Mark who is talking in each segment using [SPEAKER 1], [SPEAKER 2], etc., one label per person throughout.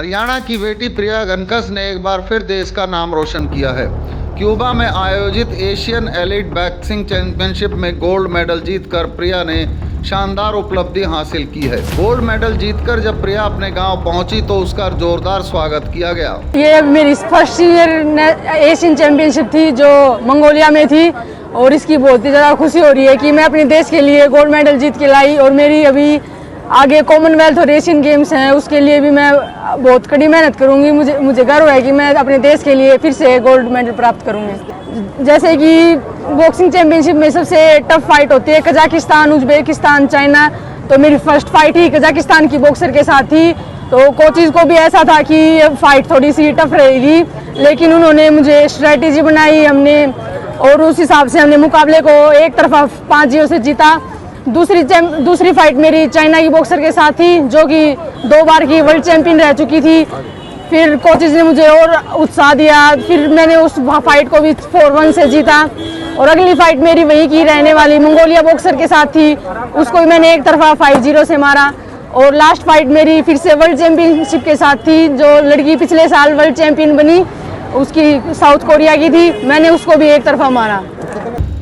[SPEAKER 1] हरियाणा की बेटी प्रिया गणकस ने एक बार फिर देश का नाम रोशन किया है। क्यूबा में आयोजित एशियन एलीट बॉक्सिंग चैंपियनशिप में गोल्ड मेडल जीतकर प्रिया ने शानदार उपलब्धि हासिल की है। गोल्ड मेडल जीतकर जब प्रिया अपने गांव पहुंची तो उसका जोरदार स्वागत किया गया।
[SPEAKER 2] ये मेरी फर्स्ट ईयर एशियन चैंपियनशिप थी जो मंगोलिया में थी और इसकी बहुत ही ज़्यादा खुशी हो रही है कि मैं अपने देश के लिए गोल्ड मेडल जीत के लाई। और मेरी अभी आगे कॉमनवेल्थ और एशियन गेम्स हैं, उसके लिए भी मैं बहुत कड़ी मेहनत करूंगी। मुझे गर्व है कि मैं अपने देश के लिए फिर से गोल्ड मेडल प्राप्त करूंगी। जैसे कि बॉक्सिंग चैंपियनशिप में सबसे टफ फाइट होती है कजाकिस्तान, उज्बेकिस्तान, चाइना, तो मेरी फर्स्ट फाइट ही कजाकिस्तान की बॉक्सर के साथ थी। तो कोचेज को भी ऐसा था कि ये फाइट थोड़ी सी टफ रहेगी, लेकिन उन्होंने मुझे स्ट्रेटेजी बनाई हमने और उस हिसाब से हमने मुकाबले को एक तरफा 5-0 से जीता। दूसरी फाइट मेरी चाइना की बॉक्सर के साथ थी जो कि 2 बार की वर्ल्ड चैंपियन रह चुकी थी। फिर कोचेज ने मुझे और उत्साह दिया, फिर मैंने उस फाइट को भी 4-1 से जीता। और अगली फाइट मेरी वहीं की रहने वाली मंगोलिया बॉक्सर के साथ थी, उसको भी मैंने एक तरफा 5-0 से मारा। और लास्ट फाइट मेरी फिर से वर्ल्ड चैंपियनशिप के साथ थी, जो लड़की पिछले साल वर्ल्ड चैंपियन बनी, उसकी साउथ कोरिया की थी, मैंने उसको भी एक तरफा मारा।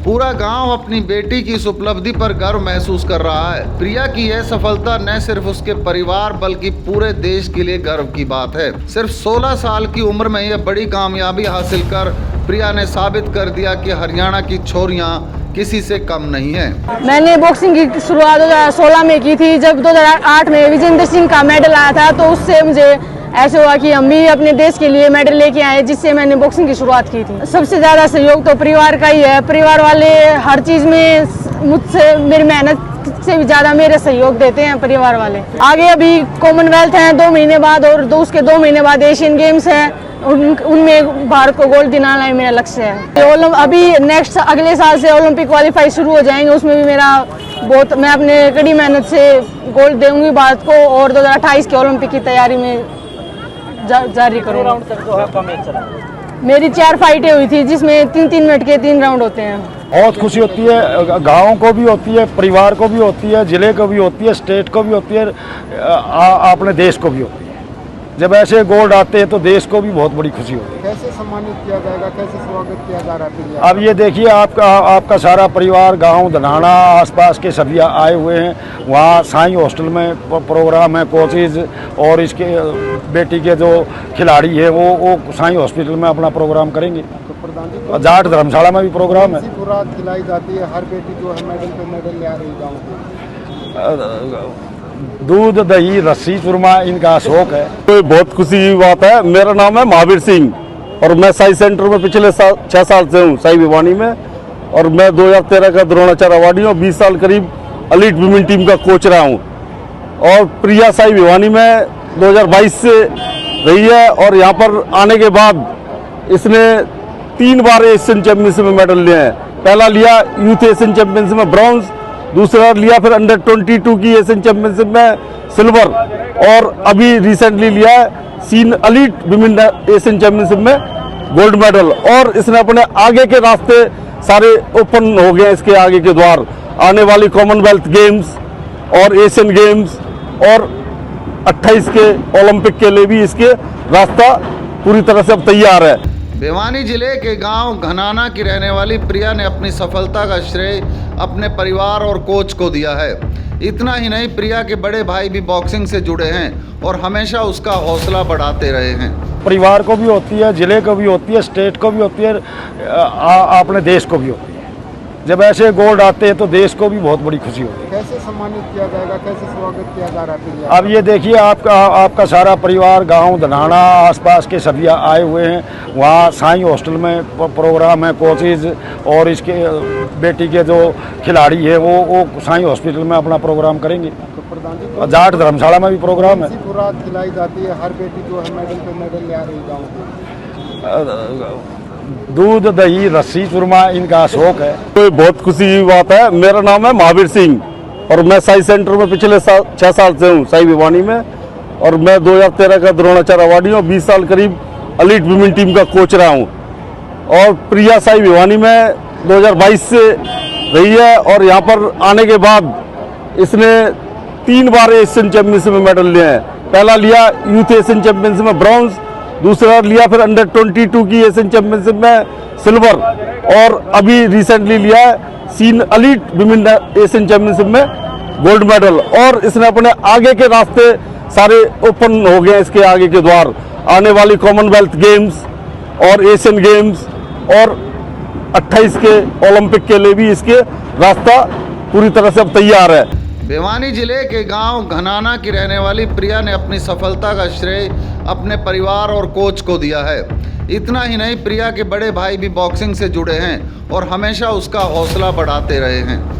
[SPEAKER 1] पूरा गांव अपनी बेटी की इस उपलब्धि पर गर्व महसूस कर रहा है। प्रिया की यह सफलता न सिर्फ उसके परिवार बल्कि पूरे देश के लिए गर्व की बात है। सिर्फ 16 साल की उम्र में यह बड़ी कामयाबी हासिल कर प्रिया ने साबित कर दिया कि हरियाणा की छोरियां किसी से कम नहीं है।
[SPEAKER 2] मैंने बॉक्सिंग की शुरुआत 2016 में की थी, जब 2008 में विजेंद्र सिंह का मेडल आया था, तो उससे मुझे ऐसे हुआ कि हम भी अपने देश के लिए मेडल लेके आए, जिससे मैंने बॉक्सिंग की शुरुआत की थी। सबसे ज़्यादा सहयोग तो परिवार का ही है। परिवार वाले हर चीज़ में मुझसे, मेरी मेहनत से भी ज़्यादा मेरे सहयोग देते हैं परिवार वाले। आगे अभी कॉमनवेल्थ हैं 2 महीने बाद और उसके 2 महीने बाद एशियन गेम्स हैं, उनमें भारत को गोल्ड दिलाना ही मेरा लक्ष्य है। अभी नेक्स्ट अगले साल से ओलंपिक क्वालिफाई शुरू हो जाएंगे, उसमें भी मैं अपने कड़ी मेहनत से गोल्ड दूंगी भारत को और 2028 के ओलंपिक की तैयारी में जारी करूँगा। मेरी 4 फाइटें हुई थी, जिसमें 3-3 मिनट के 3 राउंड होते हैं।
[SPEAKER 3] बहुत खुशी होती है, गाँव को भी होती है, परिवार को भी होती है, जिले को भी होती है, स्टेट को भी होती है, अपने देश को भी होती है। जब ऐसे गोल्ड आते हैं तो देश को भी बहुत बड़ी खुशी होती है।
[SPEAKER 4] कैसे सम्मानित किया जाएगा, कैसे स्वागत किया जा रहा है?
[SPEAKER 3] अब ये देखिए, आपका सारा परिवार, गांव धनाना आसपास के सभी आए हुए हैं। वहाँ साईं हॉस्टल में प्रोग्राम है, कोचेज और इसके बेटी के जो खिलाड़ी है वो साईं हॉस्पिटल में अपना प्रोग्राम करेंगे।
[SPEAKER 4] तो
[SPEAKER 3] जाट धर्मशाला में भी प्रोग्राम है।
[SPEAKER 4] पूरा खिलाई जाती है, हर बेटी जो है मेडल पे मेडल ले आ रही गाँव।
[SPEAKER 3] दूध, दही, लस्सी, चूरमा इनका शौक है।
[SPEAKER 5] तो बहुत खुशी की बात है। मेरा नाम है महावीर सिंह और मैं साई सेंटर में पिछले 6 साल से हूँ, साई भिवानी में। और मैं 2013 का द्रोणाचार्य अवार्डी हूँ, 20 साल करीब एलीट विमेन टीम का कोच रहा हूँ। और प्रिया साई भिवानी में 2022 से रही है और यहाँ पर आने के बाद इसने 3 बार एशियन चैंपियनशिप में मेडल लिए हैं। पहला लिया यूथ एशियन चैंपियनशिप में ब्रॉन्ज, दूसरा लिया फिर अंडर 22 की एशियन चैंपियनशिप में सिल्वर, और अभी रिसेंटली लिया है सीन एलीट विमेन एशियन चैंपियनशिप में गोल्ड मेडल। और इसने अपने आगे के रास्ते सारे ओपन हो गए, इसके आगे के द्वार आने वाली कॉमनवेल्थ गेम्स और एशियन गेम्स और 28 के ओलंपिक के लिए भी इसके रास्ता पूरी तरह से अब तैयार है।
[SPEAKER 1] भिवानी जिले के गांव घनाना की रहने वाली प्रिया ने अपनी सफलता का श्रेय अपने परिवार और कोच को दिया है। इतना ही नहीं, प्रिया के बड़े भाई भी बॉक्सिंग से जुड़े हैं और हमेशा उसका हौसला बढ़ाते रहे हैं।
[SPEAKER 3] परिवार को भी होती है, जिले को भी होती है, स्टेट को भी होती है, अपने देश को भी होती है। जब ऐसे गोल्ड आते हैं तो देश को भी बहुत बड़ी खुशी होती है।
[SPEAKER 4] कैसे सम्मानित किया जाएगा, कैसे स्वागत किया जा रहा है?
[SPEAKER 3] अब ये देखिए, आपका सारा परिवार, गांव धनाना आसपास के सभी आए हुए हैं। वहाँ साईं हॉस्टल में प्रोग्राम है, कोचेज और इसके बेटी के जो खिलाड़ी है वो साईं हॉस्पिटल में अपना प्रोग्राम करेंगे। जाट धर्मशाला में भी प्रोग्राम है।
[SPEAKER 4] पूरा खिलाई जाती है, हर बेटी जो है मेडल पे मेडल ले आ रही गाँव।
[SPEAKER 5] दूध, दही, लस्सी, चूरमा इनका शौक है। तो बहुत खुशी की बात है। मेरा नाम है महावीर सिंह और मैं साई सेंटर में पिछले 6 साल से हूँ, साई भिवानी में। और मैं 2013 का द्रोणाचार्य अवार्डी हूँ, 20 साल करीब एलीट विमेन टीम का कोच रहा हूँ। और प्रिया साई भिवानी में 2022 से रही है और यहाँ पर आने के बाद इसने 3 बार एशियन चैंपियनशिप में मेडल लिए हैं। पहला लिया यूथ एशियन चैंपियनशिप में ब्रॉन्ज, दूसरा लिया फिर अंडर 22 की एशियन चैंपियनशिप में सिल्वर, और अभी रिसेंटली लिया है सीन एलीट विमेन एशियन चैंपियनशिप में गोल्ड मेडल। और इसने अपने आगे के रास्ते सारे ओपन हो गए, इसके आगे के द्वार आने वाली कॉमनवेल्थ गेम्स और एशियन गेम्स और 28 के ओलंपिक के लिए भी इसके रास्ता पूरी तरह से अब तैयार है।
[SPEAKER 1] भिवानी जिले के गांव घनाना की रहने वाली प्रिया ने अपनी सफलता का श्रेय अपने परिवार और कोच को दिया है। इतना ही नहीं, प्रिया के बड़े भाई भी बॉक्सिंग से जुड़े हैं और हमेशा उसका हौसला बढ़ाते रहे हैं।